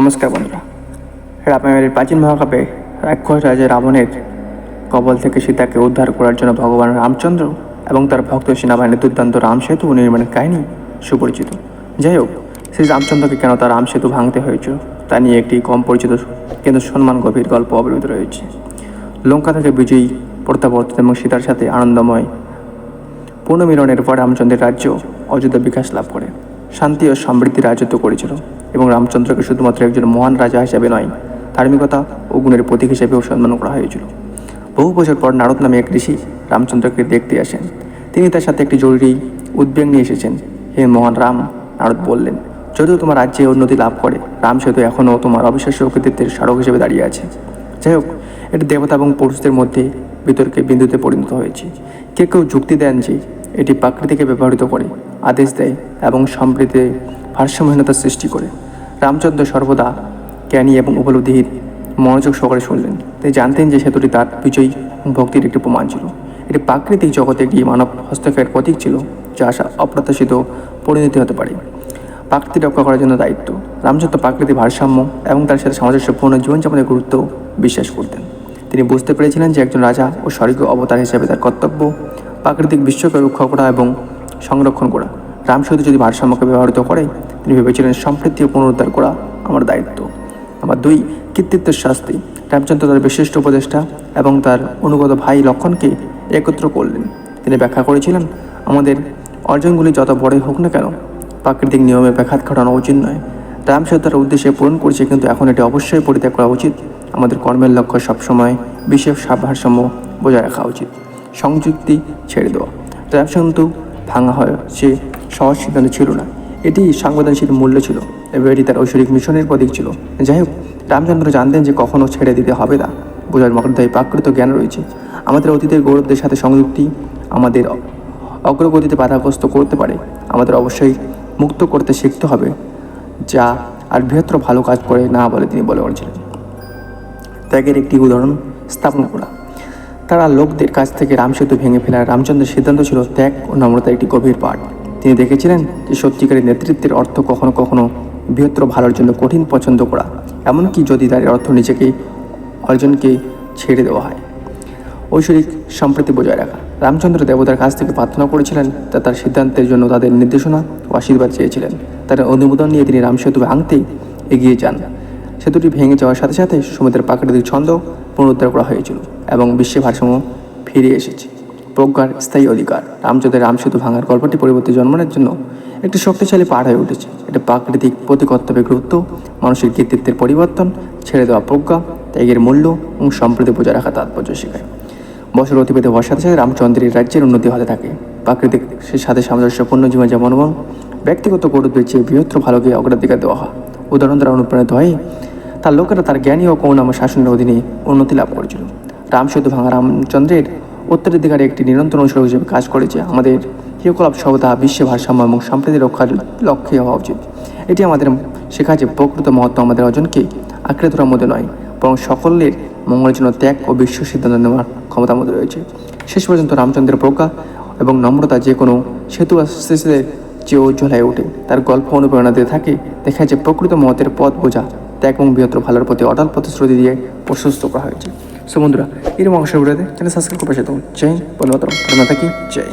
নমস্কার বন্ধুরা। রামায়ণের প্রাচীন মহাকাব্যে রাক্ষস রাজা রাবণের কবল থেকে সীতাকে উদ্ধার করার জন্য ভগবান রামচন্দ্র এবং তার ভক্ত সেনাবাহিনীর দুর্দান্ত রাম সেতু নির্মাণের কাহিনী সুপরিচিত। যাই হোক, শ্রী রামচন্দ্রকে কেন তার রাম সেতু ভাঙতে হয়েছিল তা নিয়ে একটি কম পরিচিত কিন্তু সম্মান গভীর গল্প অবলম্বিত রয়েছে। লঙ্কা থেকে বিজয়ী প্রত্যাবর্তন এবং সীতার সাথে আনন্দময় পুনর্মিলনের পর রামচন্দ্রের রাজ্য অযোধ্যা বিকাশ লাভ করে শান্তি ও সমৃদ্ধি রাজত্ব করেছিল এবং রামচন্দ্রকে শুধুমাত্র একজন মহান রাজা হিসেবে নয়, ধার্মিকতা ও গুণের প্রতীক হিসেবেও সম্মান করা হয়েছিল। বহু বছর পর নারদ নামে এক ঋষি রামচন্দ্রকে দেখতে আসেন। তিনি তার সাথে একটি জরুরি উদ্বেগ নিয়ে এসেছেন। হে মহান রাম, নারদ বললেন, যদিও তোমার রাজ্যে উন্নতি লাভ করে, রাম সেতু এখনও তোমার অবিশ্বাস্য কৃতিত্বের স্মারক হিসেবে দাঁড়িয়ে আছে। যাই হোক, এটি দেবতা এবং পুরুষদের মধ্যে বিতর্কে বিন্দুতে পরিণত হয়েছে। কেউ কেউ যুক্তি দেন যে এটি প্রাকৃতিকে ব্যবহৃত করে, আদেশ দেয় এবং সম্প্রীতিতে ভারসাম্যহীনতার সৃষ্টি করে। রামচন্দ্র সর্বদা জ্ঞানী এবং উপলব্ধির মনোযোগ সহকারে শুনলেন। তিনি জানতেন যে সেতুটি তার বিজয়ী ভক্তির একটি প্রমাণ ছিল। এটি প্রাকৃতিক জগতে একটি মানব হস্তক্ষেপের প্রতীক ছিল, যা আসা অপ্রত্যাশিত পরিণতি হতে পারে। প্রাকৃতি রক্ষা করার জন্য দায়িত্ব। রামচন্দ্র প্রাকৃতিক ভারসাম্য এবং তার সাথে সামঞ্জস্যপূর্ণ জীবনযাপনের গুরুত্ব বিশ্বাস করতেন। তিনি বুঝতে পেরেছিলেন যে একজন রাজা ও স্বর্গীয় অবতার হিসেবে তার কর্তব্য প্রাকৃতিক বিশ্বকে রক্ষা করা এবং সংরক্ষণ করা। রাম সেতু যদি ভারসাম্যকে ব্যবহৃত করে, তিনি ভেবেছিলেন সম্প্রীতি ও পুনরুদ্ধার করা আমার দায়িত্ব। আমার 2, কৃতিত্বের শাস্তি। রামচন্দ্র তার বিশিষ্ট উপদেষ্টা এবং তার অনুগত ভাই লক্ষণকে একত্র করলেন। তিনি ব্যাখ্যা করেছিলেন, আমাদের অর্জনগুলি যত বড়ই হোক না কেন, প্রাকৃতিক নিয়মে ব্যাঘাত ঘটানো উচিত নয়। রাম সেতু তার উদ্দেশ্যে পূরণ করছে, কিন্তু এখন এটি অবশ্যই পরিত্যাগ করা উচিত। আমাদের কর্মের লক্ষ্য সবসময় বিশেষ ভারসাম্য বজায় রাখা উচিত। সংযুক্তি ছেড়ে দেওয়া। রাম সেতু ভাঙা হয় সে সহজ সিদ্ধান্ত ছিল না, এটি সংবেদনশীল মূল্য ছিল এবং এটি তার ঐশ্বরিক মিশনের প্রতীক ছিল। যাই হোক, রামচন্দ্র জানতেন যে কখনও ছেড়ে দিতে হবে না। বোঝার মধ্যে প্রাকৃত জ্ঞান রয়েছে। আমাদের অতীতের গৌরবদের সাথে সংযুক্তি আমাদের অগ্রগতিতে বাধাগ্রস্ত করতে পারে। আমাদের অবশ্যই মুক্ত করতে শিখতে হবে, যা আর বৃহত্তর ভালো কাজ করে না বলে তিনি বলেছিলেন। ত্যাগের একটি উদাহরণ স্থাপন করা। তারা লোকদের কাছ থেকে রাম সেতু ভেঙে ফেলার রামচন্দ্রের সিদ্ধান্ত ছিল ত্যাগ ও নম্রতার একটি গভীর পাঠ। তিনি দেখেছিলেন যে সত্যিকারের নেতৃত্বের অর্থ কখনো কখনো বৃহত্তর ভালোর জন্য কঠিন পছন্দ করা, এমনকি যদি তার অর্থ নিজেকে অর্জনকে ছেড়ে দেওয়া হয়। ঐশ্বরিক সম্প্রীতি বজায় রাখা। রামচন্দ্র দেবতার কাছ থেকে প্রার্থনা করেছিলেন, তার সিদ্ধান্তের জন্য তাদের নির্দেশনা ও আশীর্বাদ চেয়েছিলেন। তার অনুমোদন নিয়ে তিনি রাম সেতু ভাঙতে এগিয়ে যান। সেতুটি ভেঙে যাওয়ার সাথে সাথে সমুদ্রের প্রাকৃতিক ছন্দ পুনরুদ্ধার করা হয়েছিল এবং বিশ্বে ভারসাম্য ফিরে এসেছে। প্রজ্ঞার স্থায়ী অধিকার। রামচন্দ্রের রাম সেতু ভাঙার গল্পটি পরিবর্তে জন্মানোর জন্য একটি শক্তিশালী পাঠ হয়ে উঠেছে। এটা প্রাকৃতিক প্রতিকর্তব্যের গুরুত্ব, মানুষের কৃতিত্বের পরিবর্তন, ছেড়ে দেওয়া প্রজ্ঞা, ত্যাগের মূল্য এবং সম্প্রীতি বজায় রাখা তাৎপর্য শেখায়। বছর অতিবাহিত হওয়ার সাথে সাথে রামচন্দ্রের রাজ্যের উন্নতি হতে থাকে। প্রাকৃতিক সাথে সামঞ্জস্যপূর্ণ জীবনযাপন এবং ব্যক্তিগত গৌরবের চেয়ে বৃহত্তর ভালোকে অগ্রাধিকার দেওয়া হয়। উদাহরণ দ্বারা অনুপ্রাণিত হয়ে তার লোকেরা তার জ্ঞানী ও করুণাময় শাসনের অধীনে উন্নতি লাভ করেছিল। রাম সেতু ভাঙা রামচন্দ্রের উত্তরাধিকারে একটি নিরন্তর অনুসরণ হিসেবে কাজ করেছে। আমাদের ক্রিয়াকলাপ সর্বদা বিশ্বে ভারসাম্য এবং সম্প্রীতি রক্ষার লক্ষ্যে হওয়া উচিত। এটি আমাদের শেখায় যে প্রকৃত মহত্ব আমাদের অর্জনকে আঁকড়ে ধরার মধ্যে নয়, বরং সকলের মঙ্গলের জন্য ত্যাগ ও বিশ্ব সিদ্ধান্ত নেওয়ার ক্ষমতার মধ্যে রয়েছে। শেষ পর্যন্ত রামচন্দ্রের প্রজ্ঞা এবং নম্রতা যে কোনো সেতু শেষের যে উজ্জ্বল হয়ে ওঠে। তার গল্প অনুপ্রেরণা দিয়ে থাকে, দেখা যায় প্রকৃত মহতের পথ বোঝা, ত্যাগ এবং বৃহত্তর ভালোর প্রতি অটল প্রতিশ্রুতি দিয়ে প্রশস্ত করা হয়েছে। সো বন্ধুরা, এরকম অংশের ভিডিওতে চ্যানেল সাবস্ক্রাইব করে পাশে থাকুন। জয় হিন্দ, বন্দে মাতরম। থাকি জয়।